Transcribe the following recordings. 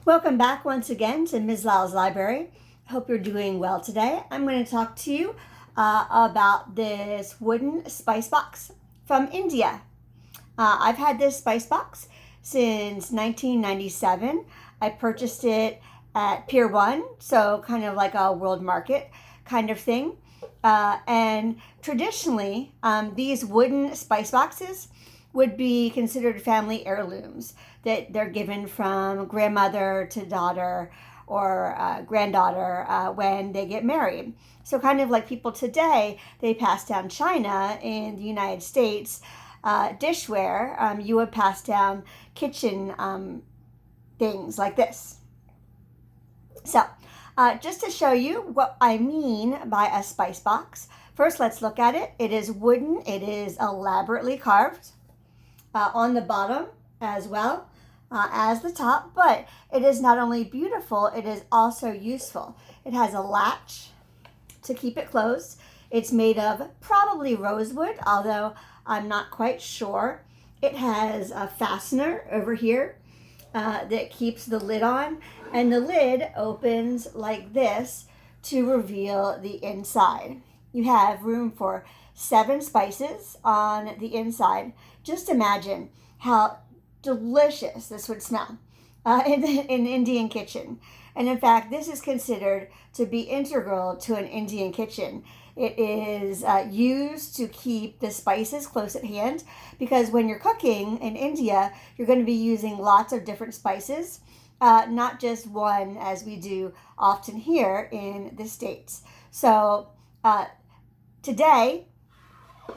Welcome back once again to Ms. Lyle's Library. Hope you're doing well today. I'm going to talk to you about this wooden spice box from India. I've had this spice box since 1997. I purchased it at Pier 1, so kind of like a world market kind of thing. And traditionally, these wooden spice boxes would be considered family heirlooms that they're given from grandmother to daughter or granddaughter when they get married. So, kind of like people today, they pass down china in the United States. Dishware, you would pass down kitchen things like this. So, just to show you what I mean by a spice box, first let's look at it. It is wooden, it is elaborately carved on the bottom as well as the top, but it is not only beautiful, it is also useful. It has a latch to keep it closed. It's made of probably rosewood, although I'm not quite sure. It has a fastener over here that keeps the lid on, and the lid opens like this to reveal the inside. You have room for 7 spices on the inside. Just imagine how delicious this would smell in an Indian kitchen. And in fact, this is considered to be integral to an Indian kitchen. It is used to keep the spices close at hand because when you're cooking in India, you're going to be using lots of different spices, not just one as we do often here in the States. So today,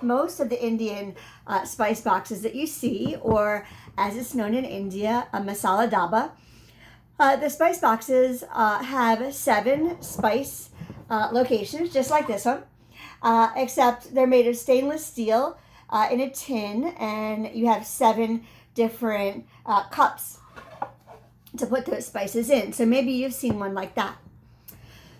most of the Indian spice boxes that you see, or as it's known in India, a masala daba, the spice boxes have 7 spice locations, just like this one, except they're made of stainless steel in a tin, and you have 7 different cups to put those spices in. So maybe you've seen one like that.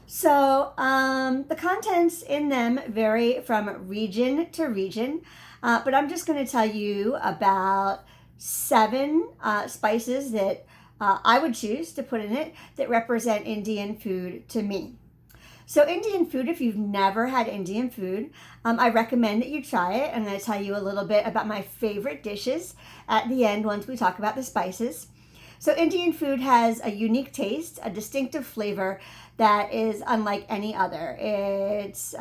So the contents in them vary from region to region, but I'm just going to tell you about 7 spices that I would choose to put in it that represent Indian food to me. So Indian food, if you've never had Indian food, I recommend that you try it. I'm going to tell you a little bit about my favorite dishes at the end once we talk about the spices. So Indian food has a unique taste, a distinctive flavor that is unlike any other. It's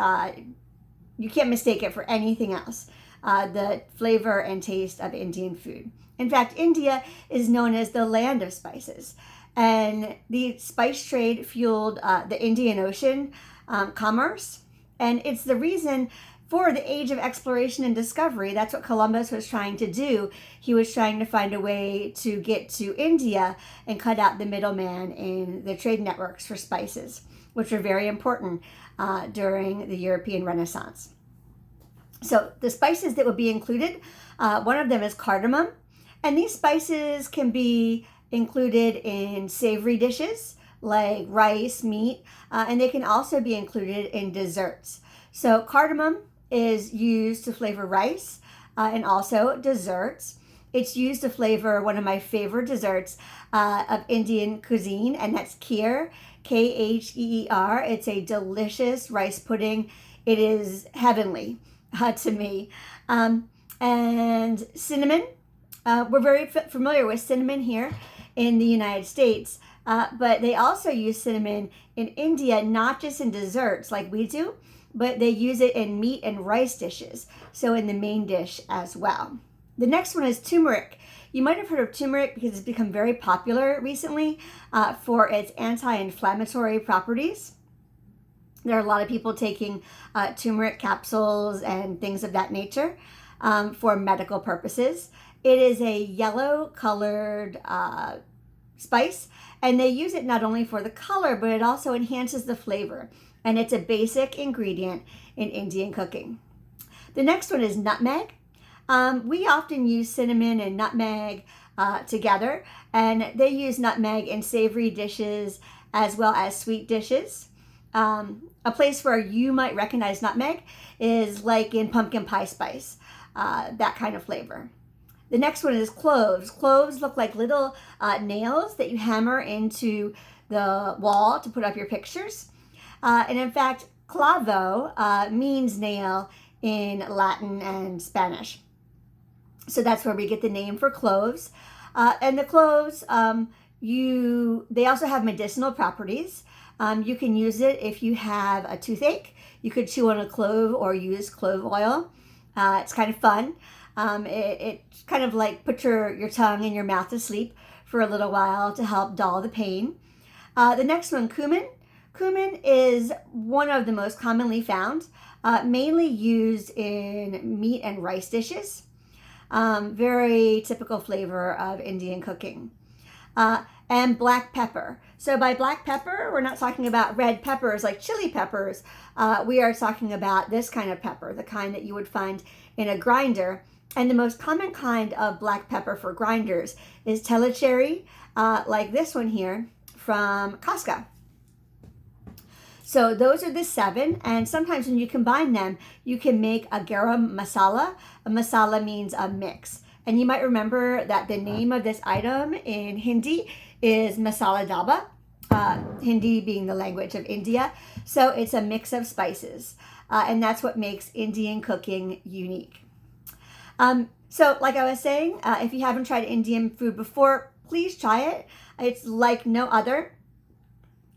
you can't mistake it for anything else. The flavor and taste of Indian food. In fact, India is known as the land of spices, and the spice trade fueled the Indian Ocean commerce, and it's the reason for the age of exploration and discovery. That's what Columbus was trying to do. He was trying to find a way to get to India and cut out the middleman in the trade networks for spices, which were very important during the European Renaissance. So the spices that would be included, one of them is cardamom, and these spices can be included in savory dishes like rice, meat, and they can also be included in desserts. So cardamom is used to flavor rice and also desserts. It's used to flavor one of my favorite desserts of Indian cuisine, and that's kheer, Kheer. It's a delicious rice pudding. It is heavenly to me. And cinnamon. We're very familiar with cinnamon here in the United States, but they also use cinnamon in India, not just in desserts like we do, but they use it in meat and rice dishes, so in the main dish as well. The next one is turmeric. You might have heard of turmeric because it's become very popular recently for its anti-inflammatory properties. There are a lot of people taking turmeric capsules and things of that nature for medical purposes. It is a yellow colored spice, and they use it not only for the color, but it also enhances the flavor. And it's a basic ingredient in Indian cooking. The next one is nutmeg. We often use cinnamon and nutmeg together, and they use nutmeg in savory dishes as well as sweet dishes. A place where you might recognize nutmeg is like in pumpkin pie spice, that kind of flavor. The next one is cloves. Cloves look like little nails that you hammer into the wall to put up your pictures. And in fact, clavo means nail in Latin and Spanish. So that's where we get the name for cloves. And the cloves, they also have medicinal properties. You can use it if you have a toothache. You could chew on a clove or use clove oil. It's kind of fun. It kind of like put your tongue in your mouth to sleep for a little while to help dull the pain. The next one, cumin. Cumin is one of the most commonly found, mainly used in meat and rice dishes. Very typical flavor of Indian cooking. And black pepper. So by black pepper, we're not talking about red peppers like chili peppers. We are talking about this kind of pepper, the kind that you would find in a grinder. And the most common kind of black pepper for grinders is tellicherry, like this one here from Costco. So those are the 7, and sometimes when you combine them, you can make a garam masala. A masala means a mix. And you might remember that the name of this item in Hindi is masala daba, Hindi being the language of India. So it's a mix of spices, and that's what makes Indian cooking unique. So like I was saying, if you haven't tried Indian food before, please try it. It's like no other.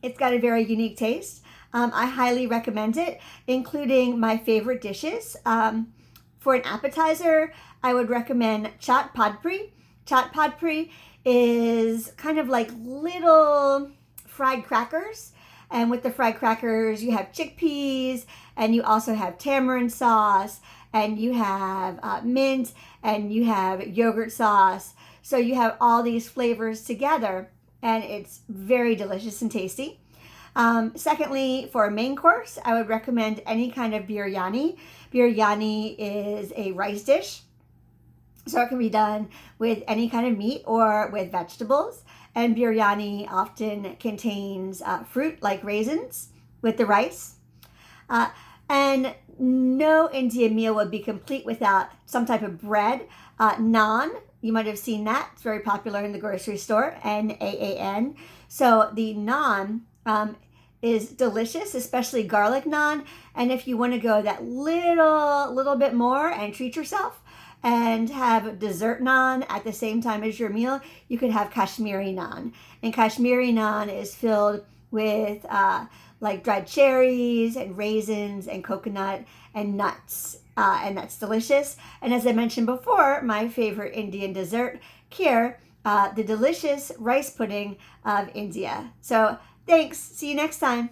It's got a very unique taste. I highly recommend it, including my favorite dishes. For an appetizer, I would recommend chaat padpri. Chaat padpri is kind of like little fried crackers. And with the fried crackers, you have chickpeas, and you also have tamarind sauce, and you have mint, and you have yogurt sauce. So you have all these flavors together, and it's very delicious and tasty. Secondly, for a main course, I would recommend any kind of biryani. Biryani is a rice dish, so it can be done with any kind of meat or with vegetables. And biryani often contains fruit like raisins with the rice. And no Indian meal would be complete without some type of bread. Naan, you might have seen that. It's very popular in the grocery store, Naan. So the naan is delicious, especially garlic naan. And if you want to go that little bit more and treat yourself and have dessert naan at the same time as your meal, you could have Kashmiri naan. And Kashmiri naan is filled with like dried cherries and raisins and coconut and nuts. And that's delicious. And as I mentioned before, my favorite Indian dessert, kheer, the delicious rice pudding of India. So thanks. See you next time.